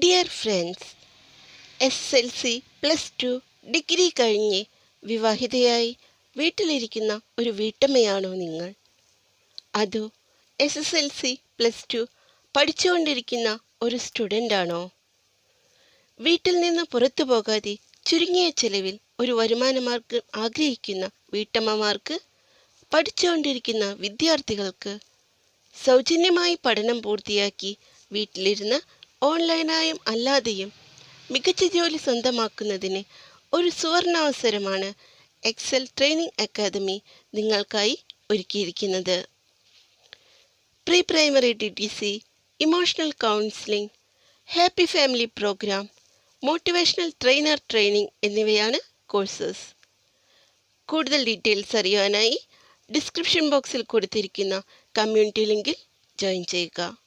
Dear friends, SSLC plus two degree കഴിഞ്ഞ് വിവാഹിതയായി വീട്ടിലിരിക്കുന്ന ഒരു വീട്ടമ്മയാണോ നിങ്ങൾ? അതോ SSLC പ്ലസ് ടു പഠിച്ചുകൊണ്ടിരിക്കുന്ന ഒരു സ്റ്റുഡൻ്റ് ആണോ? വീട്ടിൽ നിന്ന് പുറത്തു പോകാതെ ചുരുങ്ങിയ ചെലവിൽ ഒരു വരുമാനമാർഗം ആഗ്രഹിക്കുന്ന വീട്ടമ്മമാർക്ക്, പഠിച്ചുകൊണ്ടിരിക്കുന്ന വിദ്യാർത്ഥികൾക്ക്, സൗജന്യമായി പഠനം പൂർത്തിയാക്കി വീട്ടിലിരുന്ന് ഓൺലൈനായും അല്ലാതെയും മികച്ച ജോലി സ്വന്തമാക്കുന്നതിന് ഒരു സുവർണാവസരമാണ് എക്സൽ ട്രെയിനിങ് അക്കാദമി നിങ്ങൾക്കായി ഒരുക്കിയിരിക്കുന്നത്. Pre primary DTC, emotional counselling, happy family program, motivational trainer training എന്നിവയാണ് കോഴ്സസ്. കൂടുതൽ ഡീറ്റെയിൽസ് അറിയാനായി ഡിസ്ക്രിപ്ഷൻ ബോക്സിൽ കൊടുത്തിരിക്കുന്ന കമ്മ്യൂണിറ്റി ലിങ്കിൽ ജോയിൻ ചെയ്യുക.